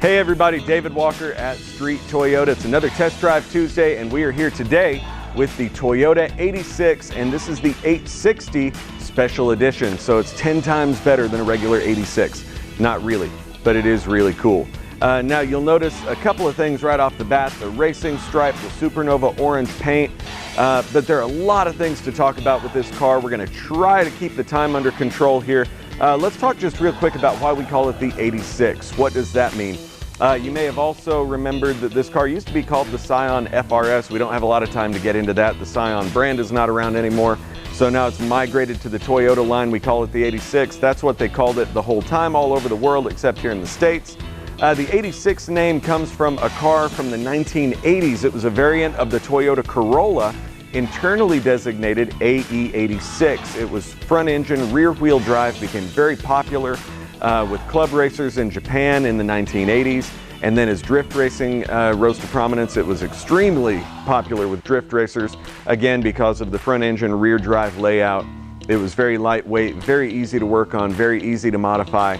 Hey everybody, David Walker at Street Toyota. It's another Test Drive Tuesday, and we are here today with the Toyota 86, and this is the 860 Special Edition. So it's 10 times better than a regular 86. Not really, but it is really cool. Now you'll notice a couple of things right off the bat: the racing stripe, the Supernova orange paint. But there are a lot of things to talk about with this car. We're going to try to keep the time under control here. Let's talk just real quick about why we call it the 86. What does that mean? You may have also remembered that this car used to be called the Scion FRS. We don't have a lot of time to get into that. The Scion brand is not around anymore, so now it's migrated to the Toyota line. We call it the 86. That's what they called it the whole time all over the world, except here in the States. The 86 name comes from a car from the 1980s. It was a variant of the Toyota Corolla, internally designated AE86. It was front engine, rear wheel drive, became very popular with club racers in Japan in the 1980s. And then as drift racing rose to prominence, it was extremely popular with drift racers, again because of the front engine, rear drive layout. It was very lightweight, very easy to work on, very easy to modify.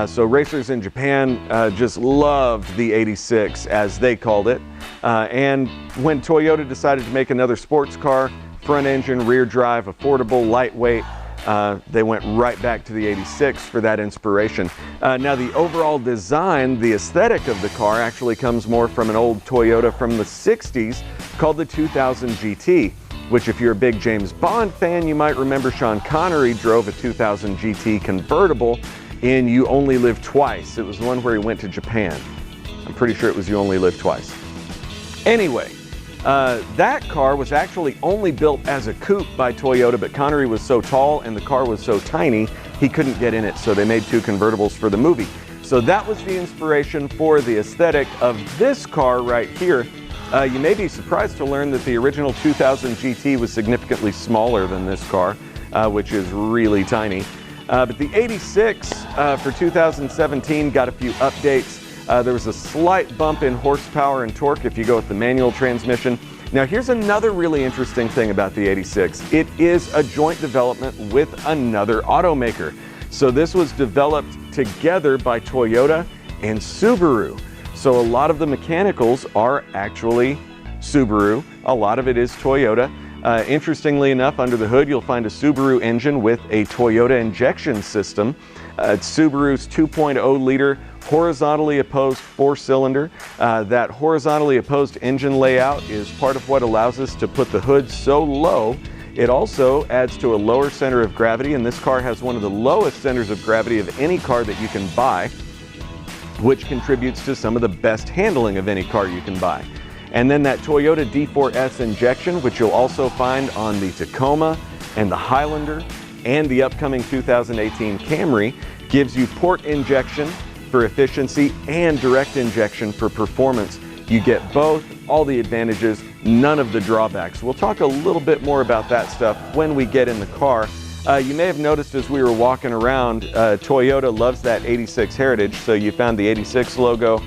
So racers in Japan just loved the 86, as they called it. And when Toyota decided to make another sports car, front engine, rear drive, affordable, lightweight, they went right back to the 86 for that inspiration. Now the overall design, the aesthetic of the car actually comes more from an old Toyota from the 60s called the 2000 GT, which if you're a big James Bond fan, you might remember Sean Connery drove a 2000 GT convertible in You Only Live Twice. It was the one where he went to Japan. I'm pretty sure it was You Only Live Twice. Anyway, that car was actually only built as a coupe by Toyota, but Connery was so tall and the car was so tiny, he couldn't get in it, so they made two convertibles for the movie. So that was the inspiration for the aesthetic of this car right here. You may be surprised to learn that the original 2000 GT was significantly smaller than this car, which is really tiny. But the 86 for 2017 got a few updates. There was a slight bump in horsepower and torque if you go with the manual transmission. Now here's another really interesting thing about the 86. It is a joint development with another automaker. So this was developed together by Toyota and Subaru. So a lot of the mechanicals are actually Subaru. A lot of it is Toyota. Interestingly enough, under the hood, you'll find a Subaru engine with a Toyota injection system. It's Subaru's 2.0 liter horizontally opposed four-cylinder. That horizontally opposed engine layout is part of what allows us to put the hood so low. It also adds to a lower center of gravity, and this car has one of the lowest centers of gravity of any car that you can buy, which contributes to some of the best handling of any car you can buy. And then that Toyota D4S injection, which you'll also find on the Tacoma and the Highlander and the upcoming 2018 Camry, gives you port injection for efficiency and direct injection for performance. You get both, all the advantages, none of the drawbacks. We'll talk a little bit more about that stuff when we get in the car. You may have noticed as we were walking around, Toyota loves that 86 heritage, so you found the 86 logo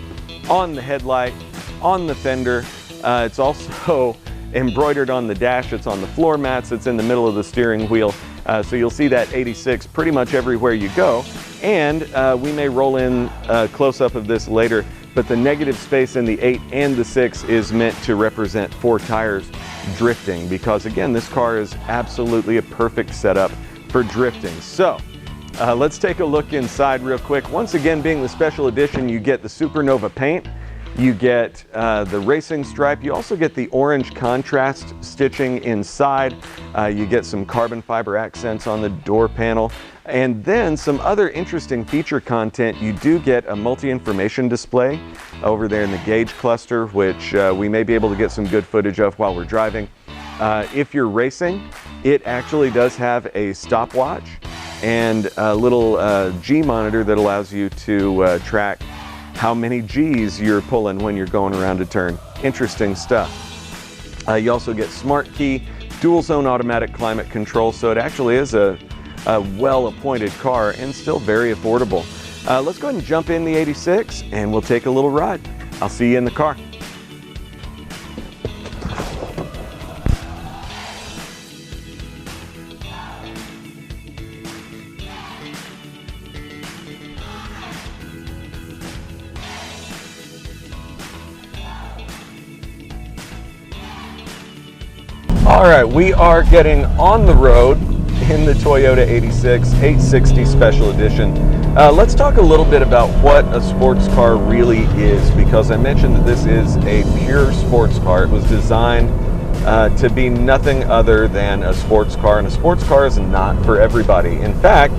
on the headlight, on the fender. It's also embroidered on the dash. It's on the floor mats. It's in the middle of the steering wheel. So you'll see that 86 pretty much everywhere you go. And we may roll in a close-up of this later, but the negative space in the 8 and the 6 is meant to represent 4 tires drifting, because again, this car is absolutely a perfect setup for drifting. So let's take a look inside real quick. Once again, being the special edition, you get the Supernova paint. You get the racing stripe. You also get the orange contrast stitching inside. You get some carbon fiber accents on the door panel. And then some other interesting feature content. You do get a multi-information display over there in the gauge cluster, which we may be able to get some good footage of while we're driving. If you're racing, it actually does have a stopwatch and a little G monitor that allows you to track how many G's you're pulling when you're going around a turn. Interesting stuff. You also get smart key, dual zone automatic climate control, so it actually is a well-appointed car and still very affordable. Let's go ahead and jump in the 86 and we'll take a little ride. I'll see you in the car. All right, we are getting on the road in the Toyota 86 860 Special Edition. Let's talk a little bit about what a sports car really is, because I mentioned that this is a pure sports car. It was designed to be nothing other than a sports car, and a sports car is not for everybody. In fact,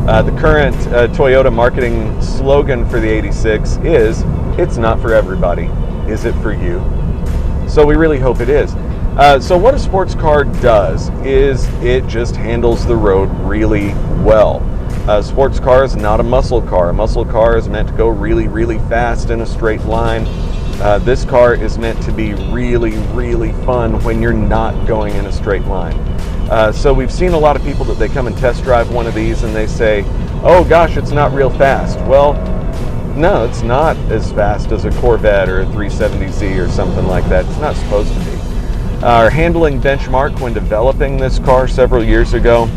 the current Toyota marketing slogan for the 86 is, "It's not for everybody. Is it for you?" So we really hope it is. So what a sports car does is it just handles the road really well. A sports car is not a muscle car. A muscle car is meant to go really, really fast in a straight line. This car is meant to be really, really fun when you're not going in a straight line. So we've seen a lot of people that they come and test drive one of these and they say, "Oh gosh, it's not real fast." Well, no, it's not as fast as a Corvette or a 370Z or something like that. It's not supposed to be. Our handling benchmark when developing this car several years ago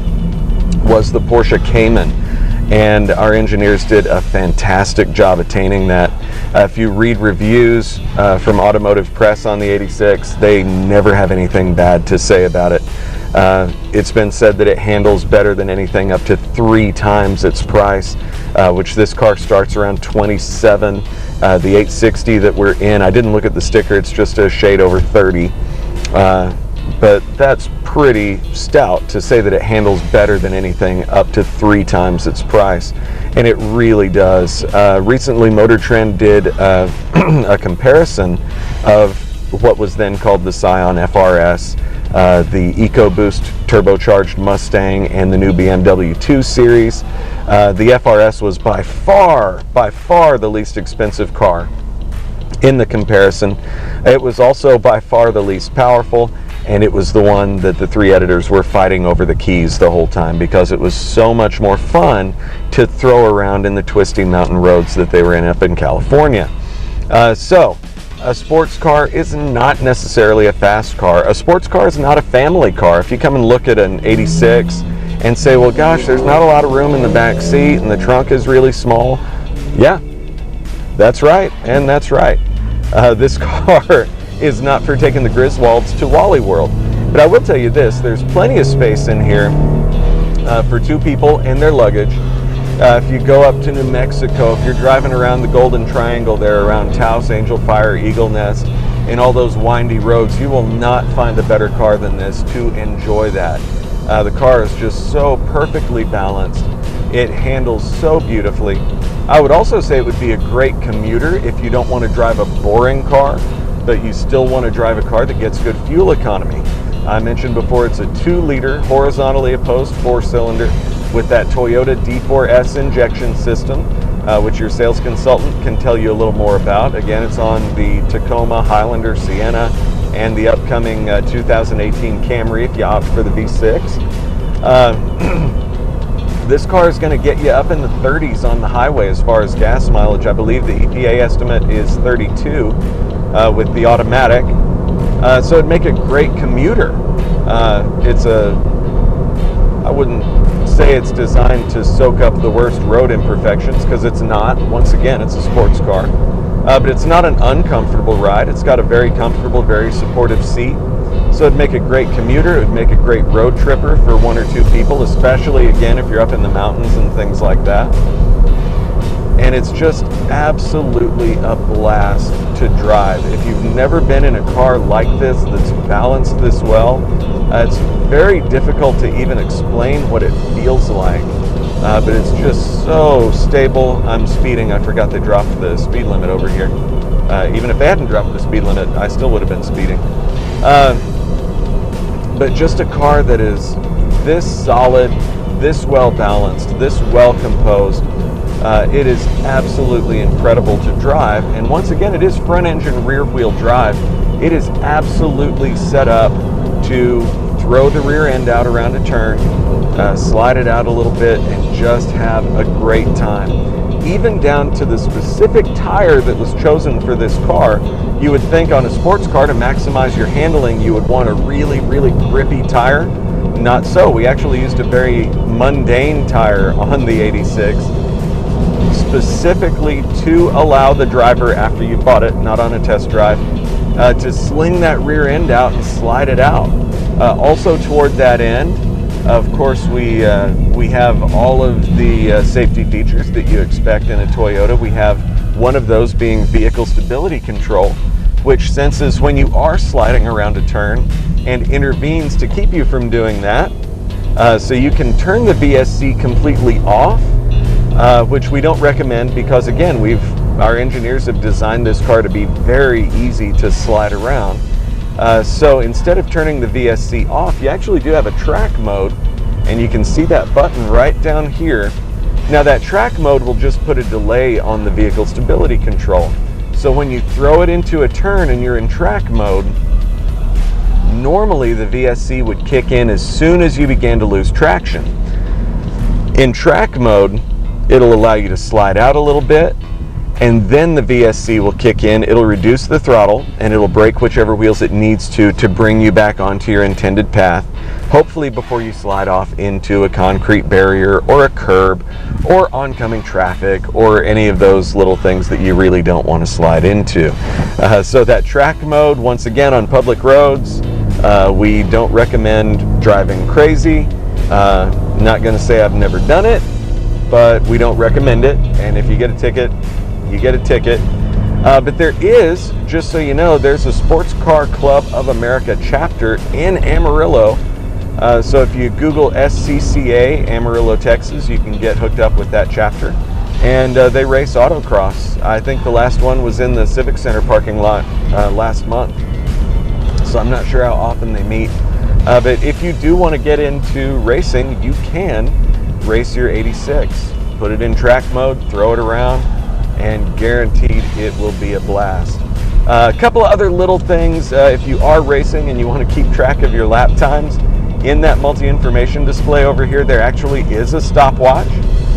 was the Porsche Cayman, and our engineers did a fantastic job attaining that. If you read reviews from Automotive Press on the 86, they never have anything bad to say about it. It's been said that it handles better than anything, up to 3 times its price, which this car starts around 27. The 860 that we're in, I didn't look at the sticker, it's just a shade over 30. But that's pretty stout to say that it handles better than anything, up to 3 times its price, and it really does. Recently Motor Trend did a comparison of what was then called the Scion FRS, the EcoBoost turbocharged Mustang, and the new BMW 2 Series. The FRS was by far the least expensive car in the comparison. It was also by far the least powerful, and it was the one that the 3 editors were fighting over the keys the whole time, because it was so much more fun to throw around in the twisty mountain roads that they were in up in California. So a sports car is not necessarily a fast car. A sports car is not a family car. If you come and look at an 86 and say, well gosh, there's not a lot of room in the back seat and the trunk is really small, yeah, that's right, and that's right. This car is not for taking the Griswolds to Wally World. But I will tell you this, there's plenty of space in here for 2 people and their luggage. If you go up to New Mexico, if you're driving around the Golden Triangle there, around Taos, Angel Fire, Eagle Nest, and all those windy roads, you will not find a better car than this to enjoy that. The car is just so perfectly balanced. It handles so beautifully. I would also say it would be a great commuter if you don't want to drive a boring car, but you still want to drive a car that gets good fuel economy. I mentioned before it's a 2-liter horizontally opposed 4-cylinder with that Toyota D4S injection system, which your sales consultant can tell you a little more about. Again, it's on the Tacoma, Highlander, Sienna, and the upcoming 2018 Camry if you opt for the V6. This car is going to get you up in the 30s on the highway as far as gas mileage. I believe the EPA estimate is 32 with the automatic. So it'd make a great commuter. I wouldn't say it's designed to soak up the worst road imperfections, because it's not. Once again, it's a sports car. But it's not an uncomfortable ride. It's got a very comfortable, very supportive seat. So it'd make a great commuter. It would make a great road tripper for 1 or 2 people, especially, again, if you're up in the mountains and things like that. And it's just absolutely a blast to drive. If you've never been in a car like this, that's balanced this well, it's very difficult to even explain what it feels like. But it's just so stable. I'm speeding. I forgot they dropped the speed limit over here. Even if they hadn't dropped the speed limit, I still would have been speeding. But just a car that is this solid, this well balanced, this well composed. It is absolutely incredible to drive. And once again, it is front engine rear wheel drive. It is absolutely set up to throw the rear end out around a turn, slide it out a little bit, and just have a great time. Even down to the specific tire that was chosen for this car. You would think on a sports car, to maximize your handling, you would want a really, really grippy tire. Not so. We actually used a very mundane tire on the 86, specifically to allow the driver, after you bought it, not on a test drive, to sling that rear end out and slide it out. Also toward that end, of course, we have all of the safety features that you expect in a Toyota. We have one of those being vehicle stability control, which senses when you are sliding around a turn and intervenes to keep you from doing that. So you can turn the VSC completely off, which we don't recommend because, again, our engineers have designed this car to be very easy to slide around. So instead of turning the VSC off, you actually do have a track mode, and you can see that button right down here. Now that track mode will just put a delay on the vehicle stability control. So when you throw it into a turn and you're in track mode, normally the VSC would kick in as soon as you begin to lose traction. In track mode, it'll allow you to slide out a little bit, and then the VSC will kick in. It'll reduce the throttle and it'll brake whichever wheels it needs to bring you back onto your intended path, hopefully before you slide off into a concrete barrier or a curb or oncoming traffic or any of those little things that you really don't want to slide into. So that track mode, once again, on public roads, we don't recommend driving crazy. Not going to say I've never done it, but we don't recommend it. And if you get a ticket, you get a ticket. But there is, just so you know, there's a Sports Car Club of America chapter in Amarillo. So if you Google SCCA Amarillo, Texas, you can get hooked up with that chapter. And they race autocross. I think the last one was in the Civic Center parking lot last month. So I'm not sure how often they meet. But if you do want to get into racing, you can race your 86. Put it in track mode, throw it around, and guaranteed it will be a blast. A couple of other little things, if you are racing and you want to keep track of your lap times, in that multi-information display over here, there actually is a stopwatch,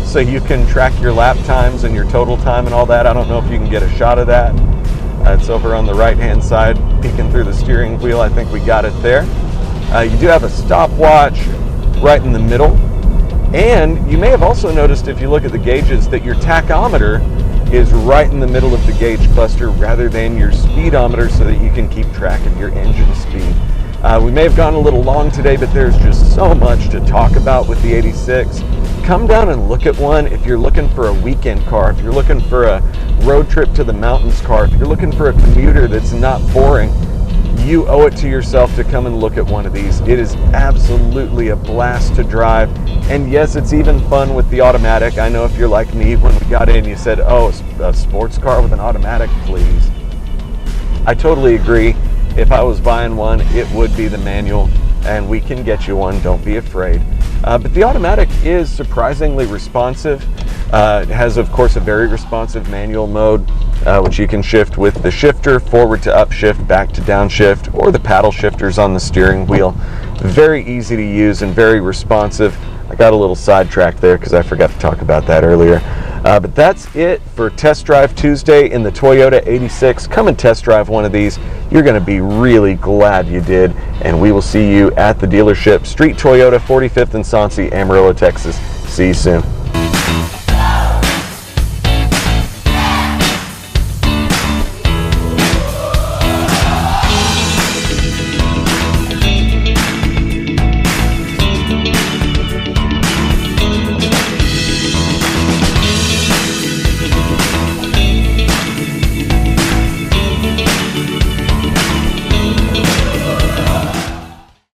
so you can track your lap times and your total time and all that. I don't know if you can get a shot of that. It's over on the right-hand side, peeking through the steering wheel. I think we got it there. You do have a stopwatch right in the middle, and you may have also noticed, if you look at the gauges, that your tachometer is right in the middle of the gauge cluster rather than your speedometer, so that you can keep track of your engine speed. We may have gone a little long today, but there's just so much to talk about with the 86. Come down and look at one if you're looking for a weekend car, if you're looking for a road trip to the mountains car, if you're looking for a commuter that's not boring. You owe it to yourself to come and look at one of these. It is absolutely a blast to drive. And yes, it's even fun with the automatic. I know if you're like me, when we got in, you said, oh, a sports car with an automatic, please. I totally agree. If I was buying one, it would be the manual, and we can get you one, don't be afraid. But the automatic is surprisingly responsive. It has, of course, a very responsive manual mode, which you can shift with the shifter, forward to upshift, back to downshift, or the paddle shifters on the steering wheel. Very easy to use and very responsive. I got a little sidetracked there because I forgot to talk about that earlier. But that's it for Test Drive Tuesday in the Toyota 86. Come and test drive one of these. You're going to be really glad you did. And we will see you at the dealership, Street Toyota, 45th and Soncy, Amarillo, Texas. See you soon.